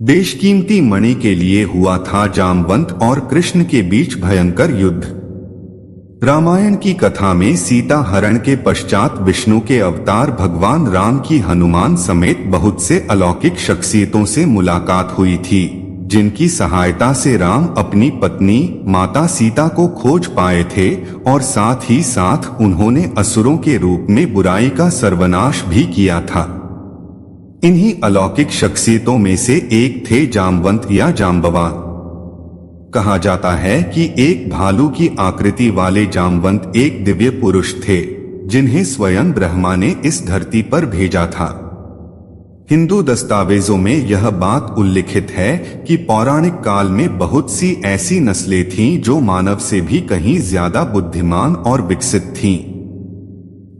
बेशकीमती मणि के लिए हुआ था जामवंत और कृष्ण के बीच भयंकर युद्ध। रामायण की कथा में सीता हरण के पश्चात विष्णु के अवतार भगवान राम की हनुमान समेत बहुत से अलौकिक शख्सियतों से मुलाकात हुई थी, जिनकी सहायता से राम अपनी पत्नी माता सीता को खोज पाए थे और साथ ही साथ उन्होंने असुरों के रूप में बुराई का सर्वनाश भी किया था। इन्हीं अलौकिक शख्सियतों में से एक थे जामवंत या जाम्बवान। कहा जाता है कि एक भालू की आकृति वाले जामवंत एक दिव्य पुरुष थे, जिन्हें स्वयं ब्रह्मा ने इस धरती पर भेजा था। हिंदू दस्तावेजों में यह बात उल्लिखित है कि पौराणिक काल में बहुत सी ऐसी नस्लें थीं जो मानव से भी कहीं ज्यादा बुद्धिमान और विकसित थीं।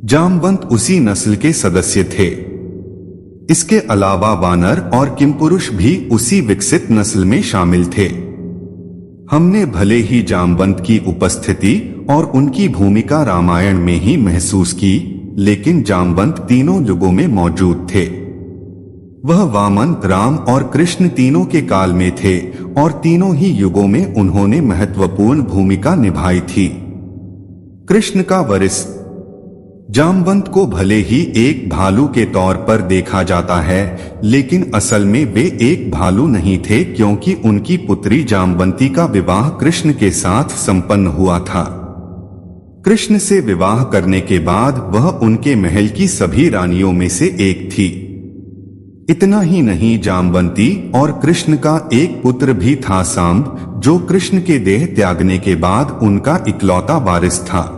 जामवंत उसी नस्ल के सदस्य थे। इसके अलावा वानर और किमपुरुष भी उसी विकसित नस्ल में शामिल थे। हमने भले ही जामवंत की उपस्थिति और उनकी भूमिका रामायण में ही महसूस की, लेकिन जामवंत तीनों युगों में मौजूद थे। वह वामन, राम और कृष्ण तीनों के काल में थे और तीनों ही युगों में उन्होंने महत्वपूर्ण भूमिका निभाई थी। कृष्ण का वारिस जामवंत को भले ही एक भालू के तौर पर देखा जाता है, लेकिन असल में वे एक भालू नहीं थे, क्योंकि उनकी पुत्री जामवंती का विवाह कृष्ण के साथ संपन्न हुआ था। कृष्ण से विवाह करने के बाद वह उनके महल की सभी रानियों में से एक थी। इतना ही नहीं, जामवंती और कृष्ण का एक पुत्र भी था, सांब, जो कृष्ण के देह त्यागने के बाद उनका इकलौता वारिस था।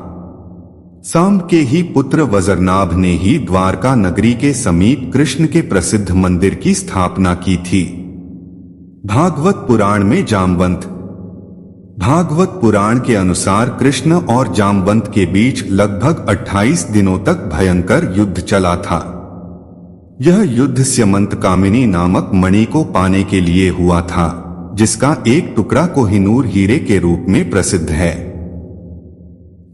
सांब के ही पुत्र वज्रनाभ ने ही द्वारका नगरी के समीप कृष्ण के प्रसिद्ध मंदिर की स्थापना की थी। भागवत पुराण में जामवंत। भागवत पुराण के अनुसार कृष्ण और जामवंत के बीच लगभग 28 दिनों तक भयंकर युद्ध चला था। यह युद्ध स्यमंत कामिनी नामक मणि को पाने के लिए हुआ था, जिसका एक टुकड़ा कोहिनूर हीरे के रूप में प्रसिद्ध है।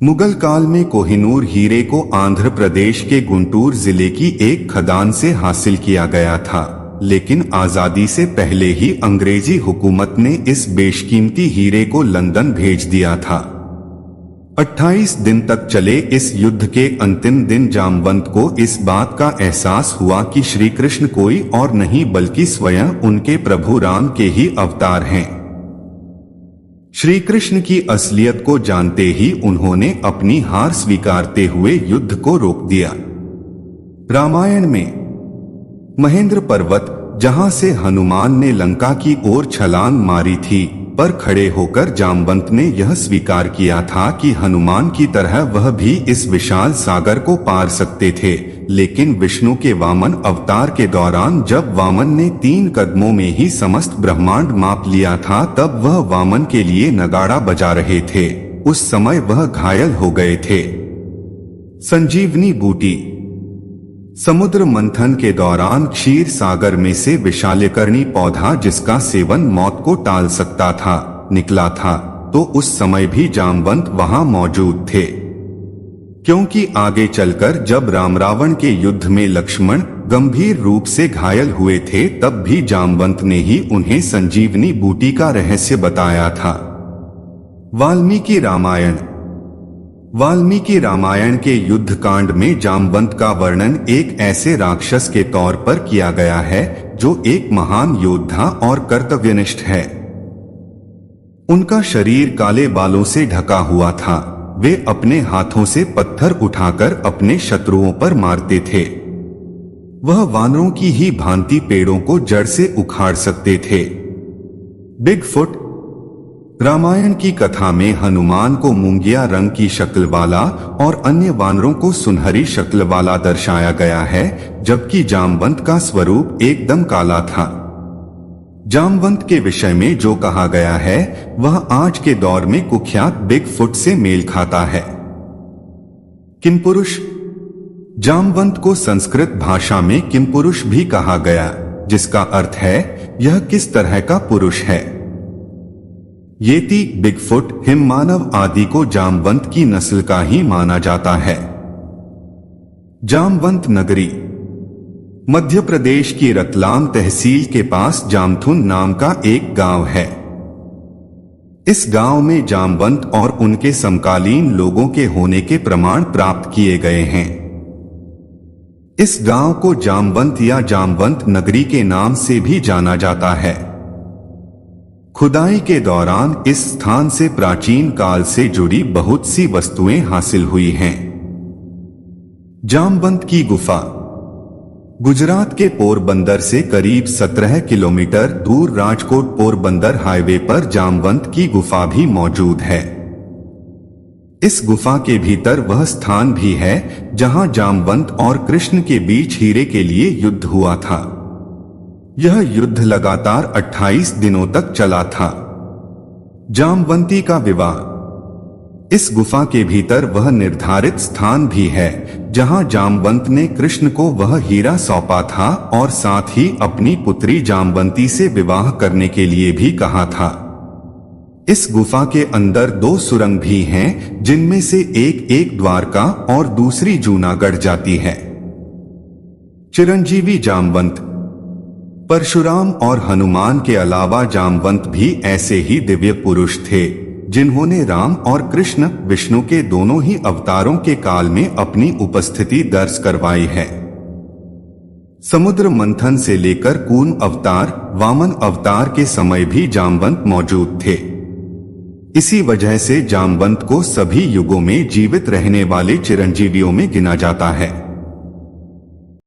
मुगल काल में कोहिनूर हीरे को आंध्र प्रदेश के गुंटूर जिले की एक खदान से हासिल किया गया था, लेकिन आजादी से पहले ही अंग्रेजी हुकूमत ने इस बेशकीमती हीरे को लंदन भेज दिया था। 28 दिन तक चले इस युद्ध के अंतिम दिन जामवंत को इस बात का एहसास हुआ कि श्री कृष्ण कोई और नहीं बल्कि स्वयं उनके प्रभु राम के ही अवतार हैं। श्री कृष्ण की असलियत को जानते ही उन्होंने अपनी हार स्वीकारते हुए युद्ध को रोक दिया। रामायण में महेंद्र पर्वत, जहां से हनुमान ने लंका की ओर छलांग मारी थी, पर खड़े होकर जामवंत ने यह स्वीकार किया था कि हनुमान की तरह वह भी इस विशाल सागर को पार सकते थे। लेकिन विष्णु के वामन अवतार के दौरान जब वामन ने 3 कदमों में ही समस्त ब्रह्मांड माप लिया था, तब वह वामन के लिए नगाड़ा बजा रहे थे। उस समय वह घायल हो गए थे। संजीवनी बूटी। समुद्र मंथन के दौरान क्षीर सागर में से विशालकर्णी पौधा, जिसका सेवन मौत को टाल सकता था, निकला था, तो उस समय भी जामवंत वहां मौजूद थे। क्योंकि आगे चलकर जब राम रावण के युद्ध में लक्ष्मण गंभीर रूप से घायल हुए थे, तब भी जामवंत ने ही उन्हें संजीवनी बूटी का रहस्य बताया था। वाल्मीकि रामायण। वाल्मीकि रामायण के युद्ध कांड में जामवंत का वर्णन एक ऐसे राक्षस के तौर पर किया गया है जो एक महान योद्धा और कर्तव्यनिष्ठ है। उनका शरीर काले बालों से ढका हुआ था। वे अपने हाथों से पत्थर उठाकर अपने शत्रुओं पर मारते थे। वह वानरों की ही भांति पेड़ों को जड़ से उखाड़ सकते थे। बिगफुट। रामायण की कथा में हनुमान को मूंगिया रंग की शक्ल वाला और अन्य वानरों को सुनहरी शक्ल वाला दर्शाया गया है, जबकि जामवंत का स्वरूप एकदम काला था। जामवंत के विषय में जो कहा गया है वह आज के दौर में कुख्यात बिगफुट से मेल खाता है। किमपुरुष। जामवंत को संस्कृत भाषा में किमपुरुष भी कहा गया, जिसका अर्थ है यह किस तरह का पुरुष है। येती, बिगफुट, हिममानव आदि को जामवंत की नस्ल का ही माना जाता है। जामवंत नगरी। मध्य प्रदेश की रतलाम तहसील के पास जामथुन नाम का एक गांव है। इस गांव में जामवंत और उनके समकालीन लोगों के होने के प्रमाण प्राप्त किए गए हैं। इस गांव को जामवंत या जामवंत नगरी के नाम से भी जाना जाता है। खुदाई के दौरान इस स्थान से प्राचीन काल से जुड़ी बहुत सी वस्तुएं हासिल हुई हैं। जामवंत की गुफा गुजरात के पोरबंदर से करीब 17 किलोमीटर दूर राजकोट पोरबंदर हाईवे पर जामवंत की गुफा भी मौजूद है। इस गुफा के भीतर वह स्थान भी है जहां जामवंत और कृष्ण के बीच हीरे के लिए युद्ध हुआ था। यह युद्ध लगातार 28 दिनों तक चला था। जामवंती का विवाह इस गुफा के भीतर वह निर्धारित स्थान भी है जहां जामवंत ने कृष्ण को वह हीरा सौंपा था और साथ ही अपनी पुत्री जामवंती से विवाह करने के लिए भी कहा था। इस गुफा के अंदर 2 सुरंग भी हैं, जिनमें से एक द्वारका और दूसरी जूनागढ़ जाती है। चिरंजीवी जामवंत परशुराम और हनुमान के अलावा जामवंत भी ऐसे ही दिव्य पुरुष थे जिन्होंने राम और कृष्ण विष्णु के दोनों ही अवतारों के काल में अपनी उपस्थिति दर्ज करवाई है। समुद्र मंथन से लेकर कूर्म अवतार, वामन अवतार के समय भी जामवंत मौजूद थे। इसी वजह से जामवंत को सभी युगों में जीवित रहने वाले चिरंजीवियों में गिना जाता है।